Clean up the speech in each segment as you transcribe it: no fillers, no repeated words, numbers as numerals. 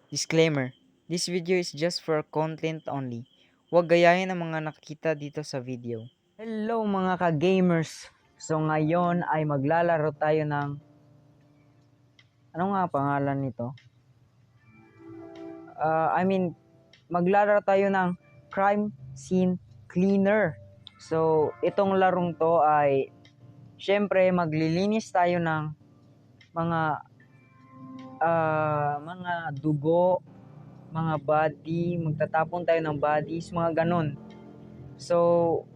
Disclaimer, this video is just for content only. Huwag gayahin ang mga nakikita dito sa video. Hello mga ka-gamers! So ngayon ay maglalaro tayo ng... Ano nga pangalan nito? Maglalaro tayo ng Crime Scene Cleaner. So itong larong to ay... Syempre maglilinis tayo ng mga dugo, mga body, magtatapon tayo ng bodies, mga ganon. So,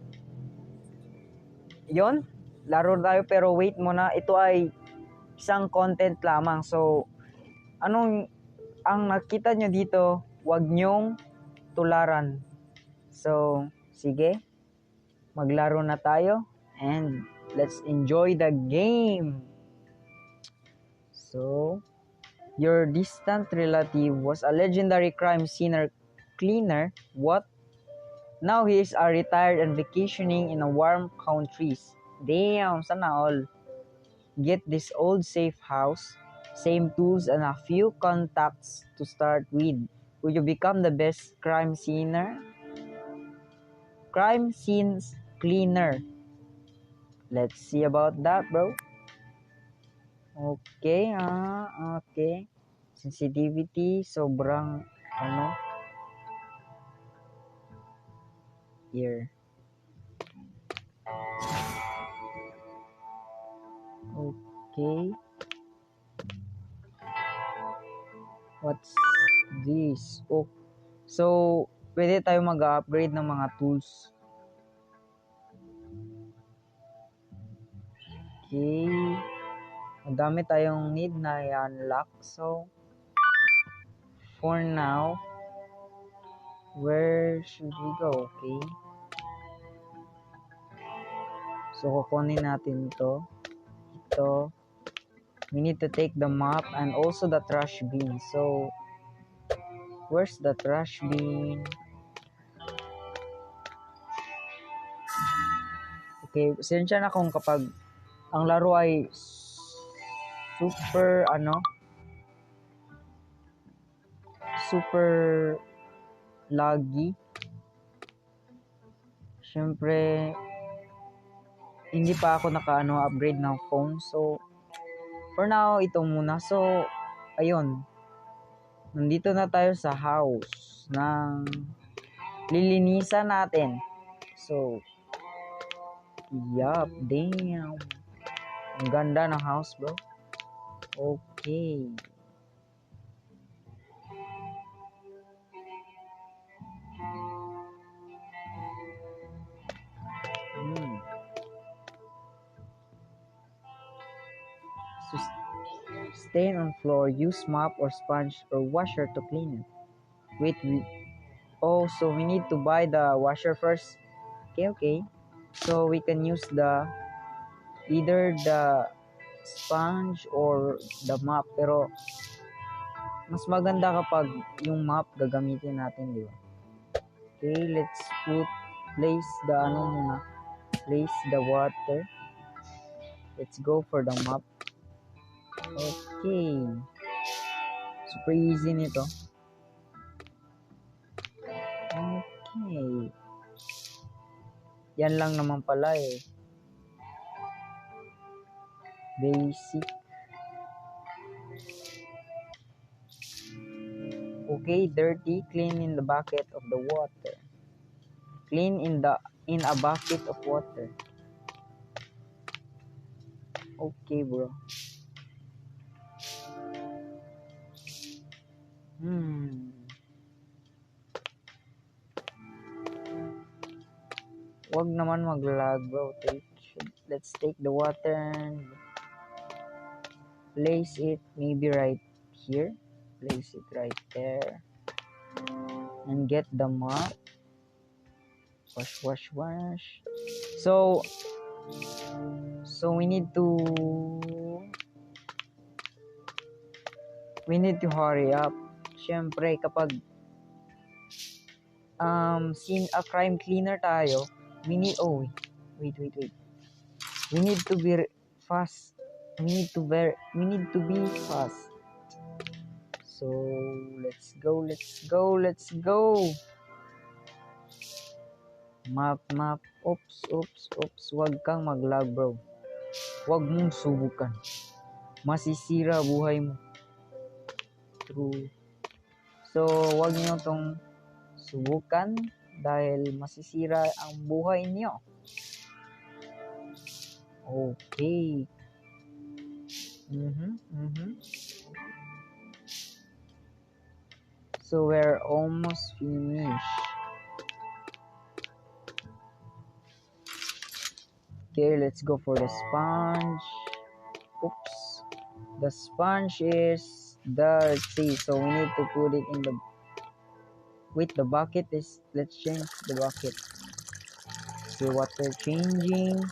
yon, laro tayo pero wait muna, ito ay isang content lamang. So, ang nakita nyo dito, wag nyong tularan. So, sige, maglaro na tayo and let's enjoy the game. So, your distant relative was a legendary crime scene cleaner. What? Now he is retired and vacationing in a warm countries. Damn, sana all. Get this old safe house, same tools and a few contacts to start with. Will you become the best crime scener? Crime scenes cleaner. Let's see about that, bro. Okay, okay. Sensitivity, sobrang, here. Okay. What's this? Oh, so, pwede tayo mag-upgrade ng mga tools. Okay. Madami tayong need na i-unlock. So, for now, where should we go? Okay. So, kukunin natin to. Ito. We need to take the map and also the trash bin. So, where's the trash bin? Okay, sensya na kung kapag ang laro ay super laggy. Syempre, hindi pa ako upgrade ng phone. So, for now, ito muna. So, ayun. Nandito na tayo sa house ng lilinisan natin. So, yup, damn. Ang ganda ng house, bro. Okay. So, stain on floor, use mop or sponge or washer to clean it. Wait, so we need to buy the washer first. Okay. So we can use either the sponge or the mop. Pero mas maganda kapag yung mop gagamitin natin, di ba? Okay, let's place the water. Let's go for the mop. Okay. Super easy nito. Okay. Yan lang naman pala eh. Basic. Okay, dirty, clean in the bucket of the water. Clean in a bucket of water. Okay, bro. Wag naman mag-lag, bro. Let's take the water and place it maybe right here. Place it right there. And get the mop. Wash. So we need to hurry up. Syempre, kapag crime cleaner tayo, we need wait. We need to be fast. We need to be fast. So, let's go, let's go, let's go. Map. Oops. Huwag kang mag-lag, bro. Huwag mong subukan. Masisira buhay mo. True. So, huwag niyo tong subukan dahil masisira ang buhay niyo. Okay. So, we're almost finished. Okay, let's go for the sponge. Oops. The sponge is dirty, so we need to put it in the... Wait, the bucket is... Let's change the bucket. See, water changing.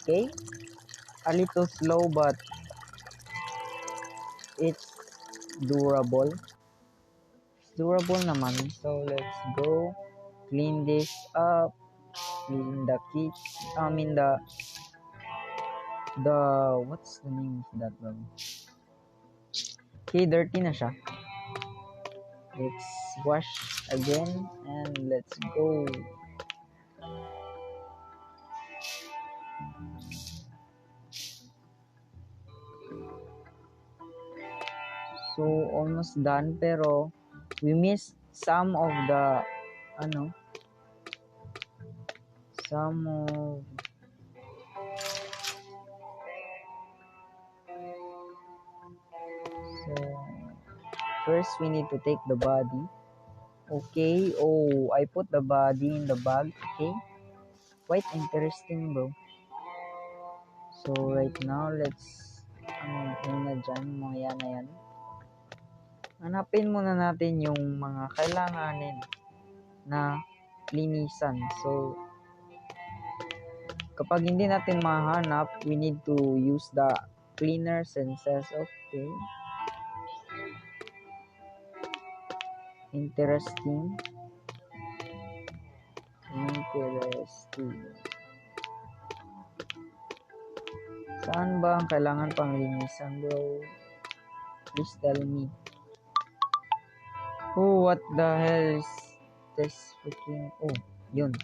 Okay. A little slow, but it's durable. It's durable naman. So, let's go. Clean this up. Clean the kitchen. What's the name of that one? Okay, dirty na siya. Let's wash again and let's go. So almost done, pero we missed some of the some of... So first we need to take the body. Okay. Oh, I put the body in the bag. Okay, quite interesting, bro. So right now, let's una dyan, mga yan na yan. Hanapin muna natin yung mga kailanganin na linisan. So, kapag hindi natin mahanap, we need to use the cleaner senses. Okay. Interesting. Saan ba ang kailangan pang linisan, bro? Please tell me. Oh, what the hell is this freaking... Oh, yun.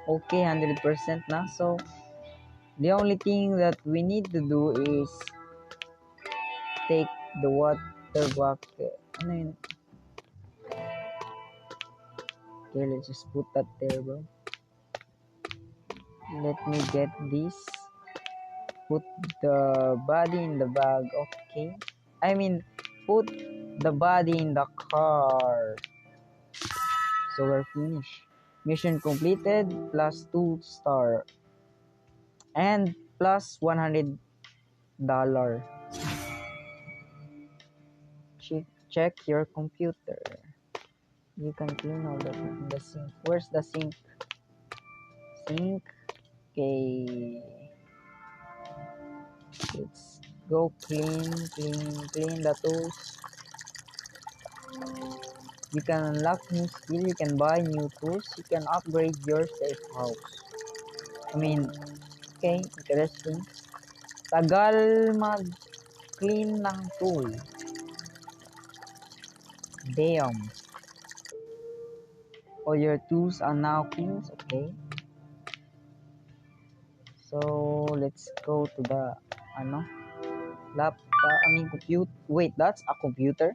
Okay, 100% na. So, the only thing that we need to do is take the water bucket. Ano yun? Okay, let's just put that there, bro. Let me get this. Put the body in the bag. Okay. Put the body in the car. So we're finished. Mission completed, plus 2 star. And plus $100. Check your computer. You can clean all the sink. Where's the sink? Sink. Okay. Let's go clean the tools. You can unlock new skill, you can buy new tools, you can upgrade your safe house. Okay, interesting. Tagal mag-clean ng tool. Damn. All your tools are now clean. Okay. So, let's go to the, computer. Wait, that's a computer?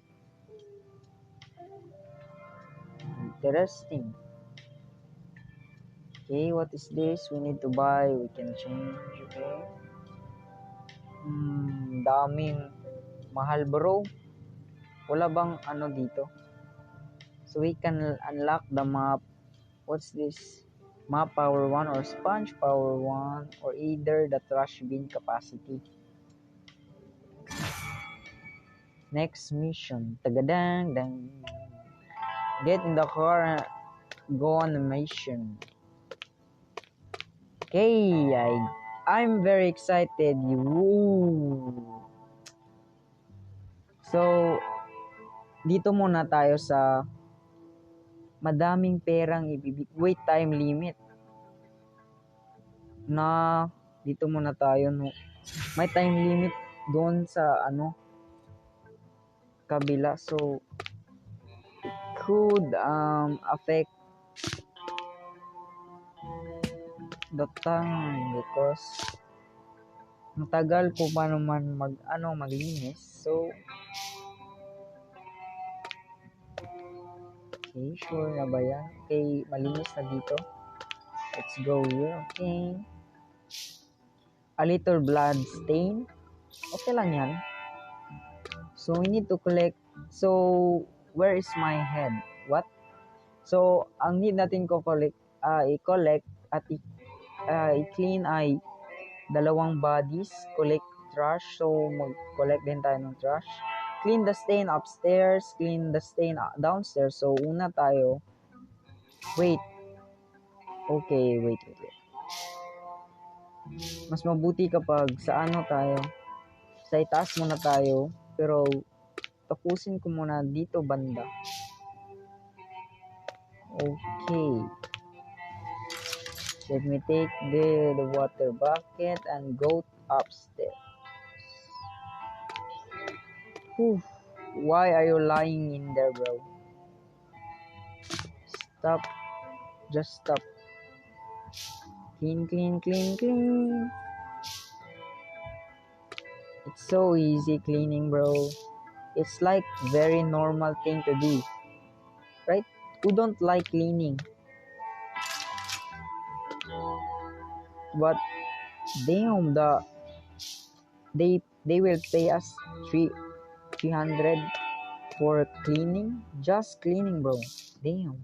Interesting. Okay, what is this? We need to buy. We can change. Okay. Daming mahal, bro. Wala bang dito? So we can unlock the map. What's this? Map power 1 or sponge power 1 or either the trash bin capacity. Next mission. Tagadang dang. Get in the car and go on a mission. Okay, I'm very excited. So, dito muna tayo sa madaming perang wait, time limit. Na dito muna tayo, no. May time limit doon sa kabila, so could affect the time because matagal ko pa naman maglinis. So okay, sure na ba yan? Okay, malinis na dito. Let's go here. Okay, a little blood stain, okay lang yan. So we need to collect. So where is my head? What? So ang need natin i-collect at i-clean ay dalawang bodies, collect trash. So mag-collect din tayo ng trash. Clean the stain upstairs, clean the stain downstairs. So una tayo, wait. Okay, wait. Mas mabuti kapag sa tayo, sa itaas muna tayo, pero tapusin ko muna dito banda. Okay. Let me take the water bucket and go upstairs. Whew. Why are you lying in there, bro? Stop. Just stop. Clean. It's so easy cleaning, bro. It's like very normal thing to do. Right? Who don't like cleaning? But damn, they will pay us 300 for cleaning, just cleaning, bro. Damn.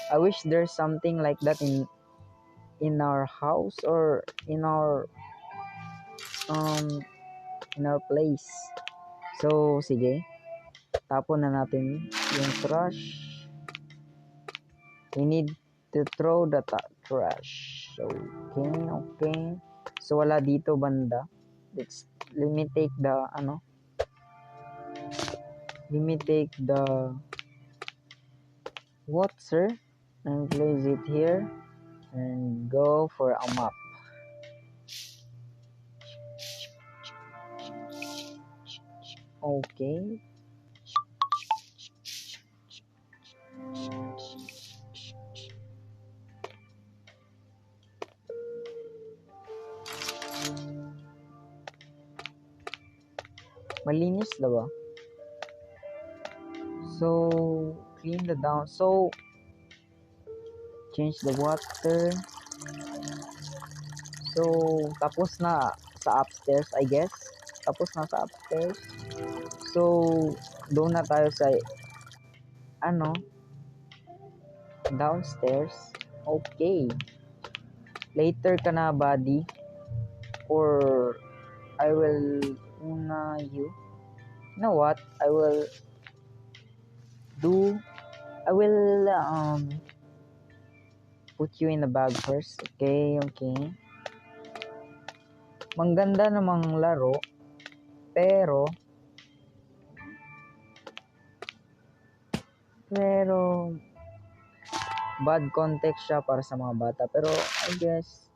I wish there's something like that in our house or in our place. So sige, tapon na natin yung trash. We need to throw the trash. Okay. So wala dito banda. Let me take the water and place it here and go for a map. Okay. Malinis na ba? So clean the down. So change the water. So tapos na sa upstairs, I guess. Tapos na sa upstairs. So doon na tayo sa downstairs. Okay. Later ka na, buddy. Or I will you. You know what? I will put you in the bag first. Okay. Mangganda namang laro, pero bad context siya para sa mga bata. Pero I guess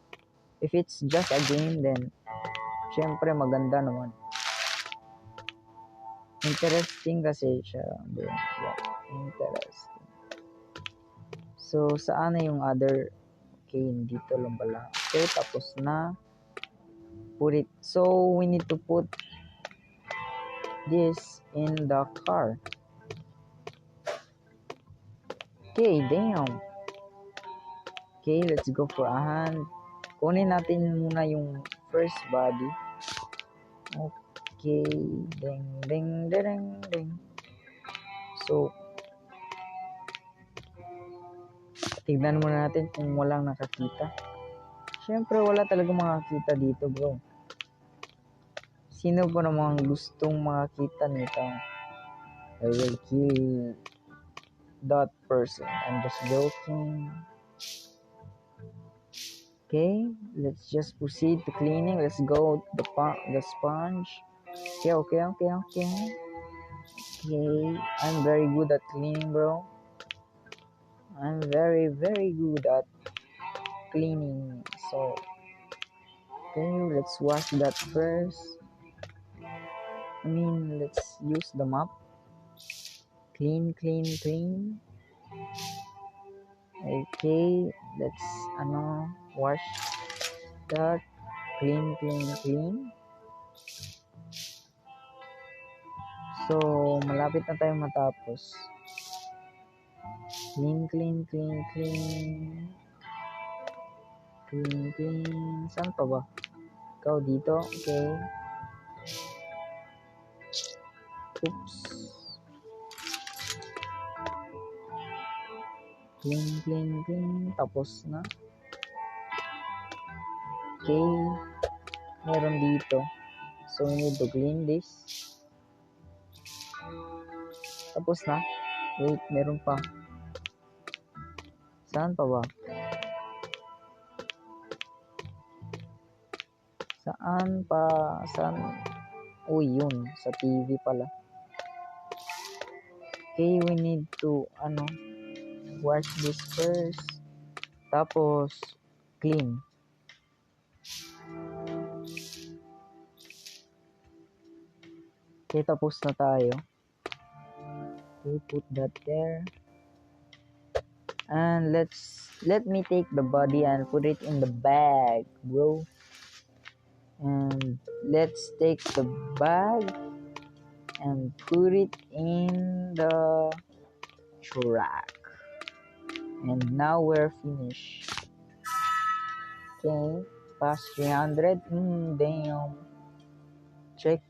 if it's just a game, then syempre maganda naman. Interesting kasi siya. Interesting. So saan na yung other? Okay, dito lang pala. Okay, tapos na. Put it. So we need to put this in the car. Okay, damn. Okay, let's go for a hand. Kunin natin muna yung first body. Okay, ding. So, tignan muna natin kung walang nakakita. Siyempre, wala talaga makakita dito, bro. Sino pa namang gustong makakita nito? I will kill that person. I'm just joking. Okay, let's just proceed to cleaning. Let's go the sponge. Okay. Okay, I'm very good at cleaning, bro. I'm very good at cleaning. So, okay, let's wash that first. let's use the mop. Clean. Okay, let's wash that. Clean. So, malapit na tayong matapos. Clean. Saan pa ba? Ikaw dito. Okay. Oops. Clean. Tapos na. Okay. Meron dito. So, we need to clean this. Tapos na. Wait, meron pa. Saan pa ba? Saan? Uy, yun. Sa TV pala. Okay, we need to, wash this first. Tapos, clean. Okay, tapos na tayo. Okay, put that there. And let me take the body and put it in the bag, bro. And let's take the bag and put it in the truck. And now we're finished. Okay, past 300. Damn. Check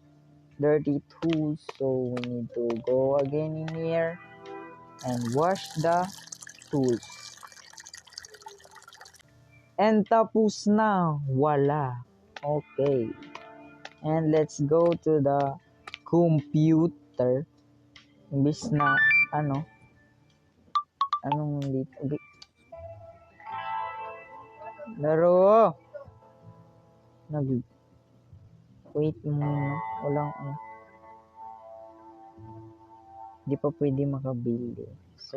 dirty tools. So we need to go again in here and wash the tools. And tapos na. Wala. Okay. And let's go to the computer. Imbis na, anong dito? Okay. Laro! Wait muna. Walang, di pa pwede makabili. So,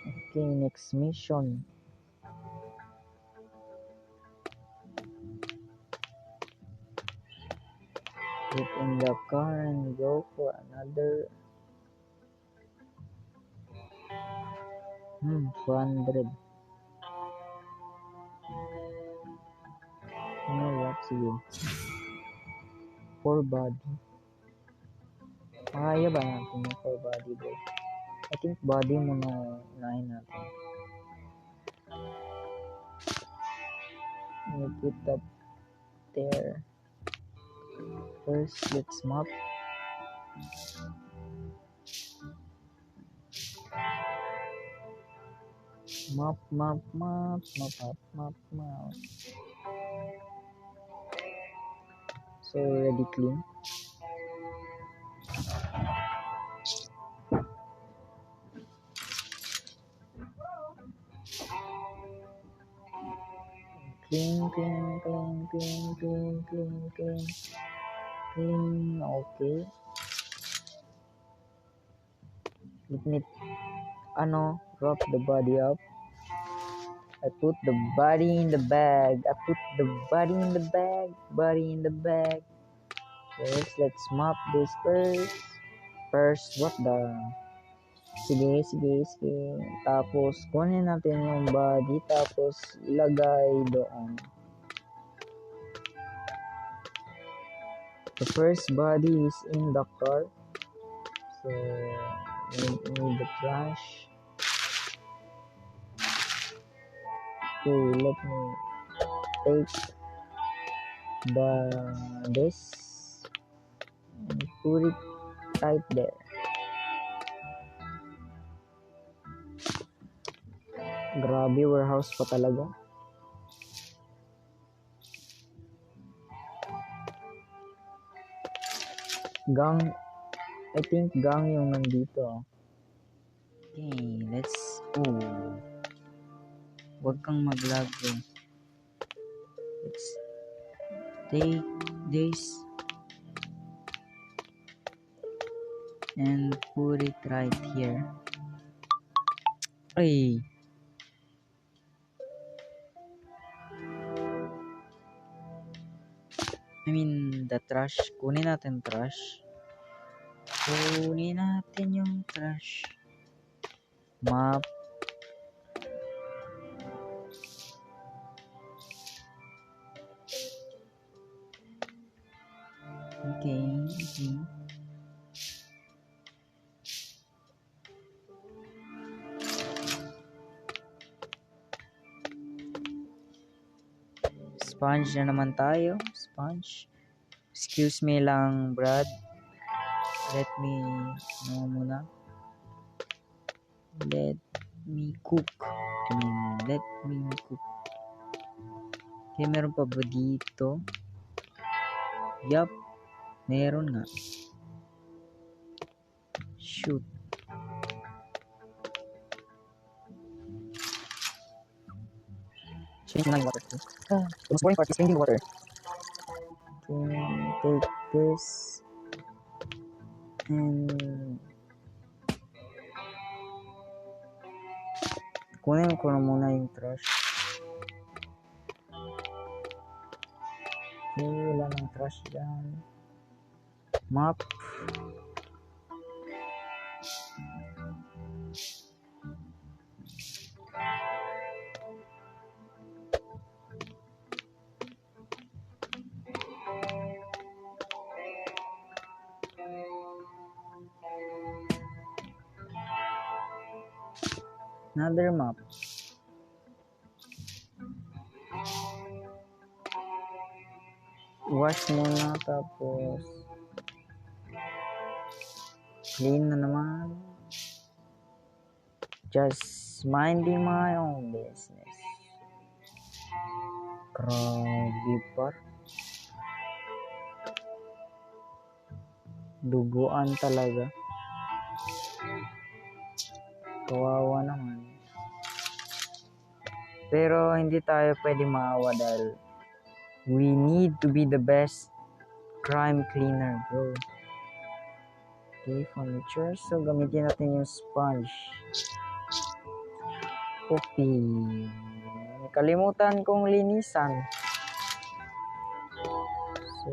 okay, next mission. Get in the car and go for another 400. You know what? Sige. 4 body. Kaya ba natin yung 4 body, bro? I think body muna unahin natin. We put that there. First, let's mop. Mop. So already clean. Clean. Okay. Let me wrap the body up. I put the body in the bag. Body in the bag. First, let's mop this first. What the? Sige. Tapos, kunin natin yung body. Tapos, ilagay doon. The first body is in the car. So, we need the trash. Okay, let me take this and put it right there. Grabe, warehouse pa talaga. I think gang yung nandito. Okay, let's go. Huwag kang mag-lag, bro. Let's take this and put it right here. Ay! I mean, the trash. Kunin natin trash. Kunin natin yung trash. Map. Okay. Sponge na naman tayo. Sponge. Excuse me lang, Brad. Let me muna. Let me cook. Let me cook. Okay, meron pa ba dito? Yup. Meron nga. Shoot. Change na yung water. The most boring part is changing the water. Okay, take this. And kunin ko na muna yung trash. Okay, wala nang trash dyan. Map. Another map. Wash muna tapos clean na naman. Just minding my own business. Grabe pa. Duguan talaga. Kawawa naman. Pero hindi tayo pwede maawa dahil we need to be the best crime cleaner, bro. Okay, furniture. So, gamitin natin yung sponge. Okay. Kalimutan kong linisan. So,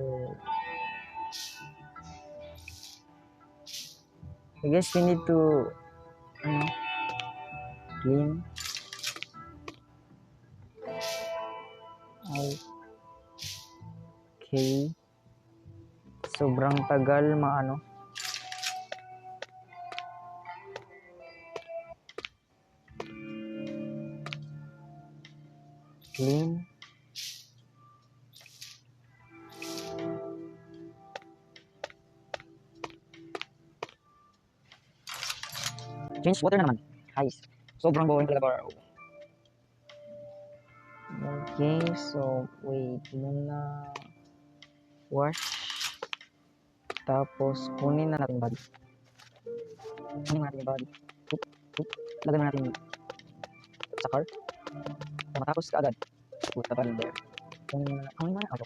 I guess we need to clean. Okay. Sobrang tagal clean. Change water na naman. Guys, sobrang boring talaga. Okay, so wait muna. Wash. Tapos kunin na natin body. Kunin natin yung body. Lagyan na natin sa cart. Matapos kaagad. Put the body there. Kunin na ako.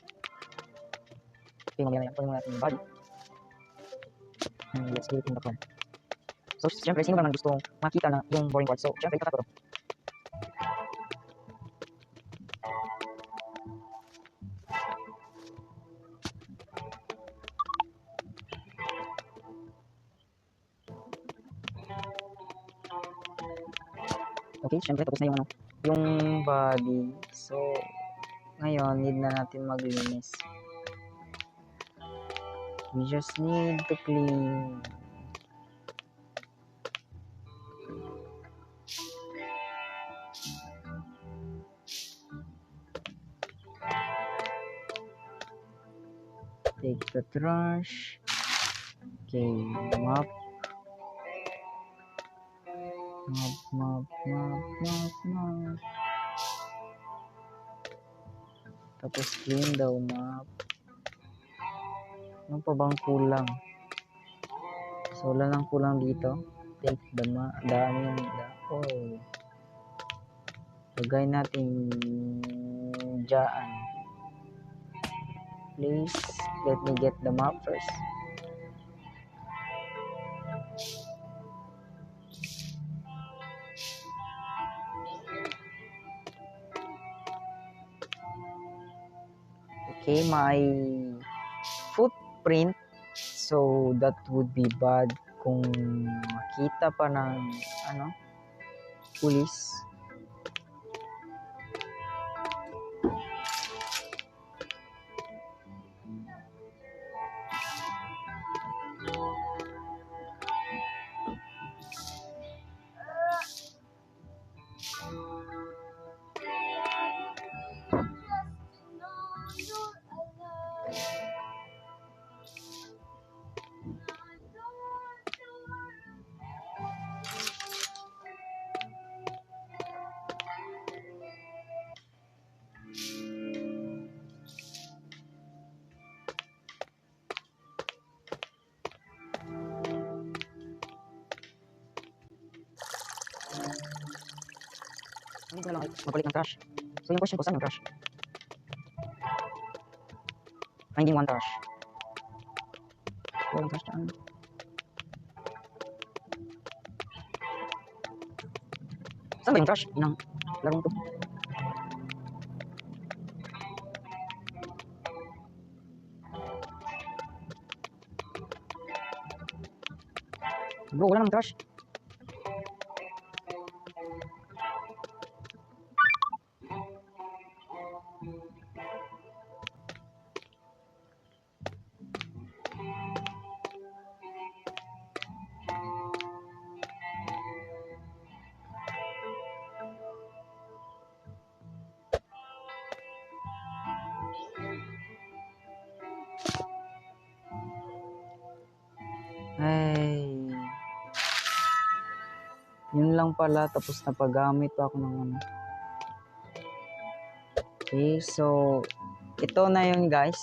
Okay, mamaya na yan. Kunin natin yung body. And let's get it in the car. So, syempre, sino naman gusto makita na yung boring part? So, syempre, itatak ko to. Okay, syempre, tapos na yung body. So, ngayon, need na natin maglinis. We just need to clean. Take the trash. Okay, mop. Mop. Tapos clean daw, mop. Ano pa bang kulang? So, wala nang kulang dito. Take the dami. Oh. Lagay natin dyan. Please, let me get the map first. Okay, my footprint. So that would be bad kung makita pa ng pulis. Hindi ko na lang magpalit ng trash. So yung question ko, saan yung trash? Finding one trash. Walang trash dyan. Saan ba yung trash? Inang larong to. Bro, wala nang trash. Ay. Yun lang pala, tapos napagamit pa ako ng ano. Okay, so ito na yun guys.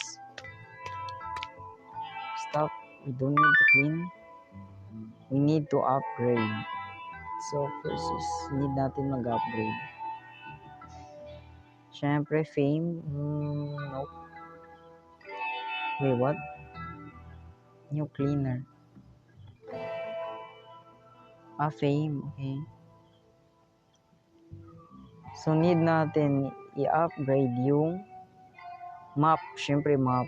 Stop. We don't need to clean. We need to upgrade. So first is need natin mag-upgrade. Syempre fame. Nope. Wait, what? New cleaner. Fame. Okay. So need natin i-upgrade yung map. Syempre map.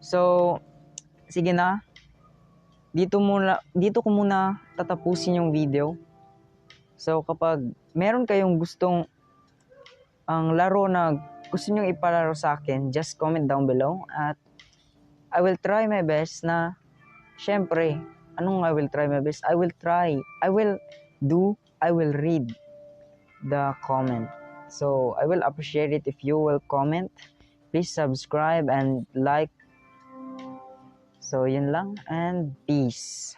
So sige na. Dito ko muna tatapusin yung video. So kapag meron kayong gustong ang laro na gusto niyo ipalaro sa akin, just comment down below at I will try my best na syempre, anong I will try my best? I will read the comment. So I will appreciate it if you will comment. Please subscribe and like. So yun lang and peace.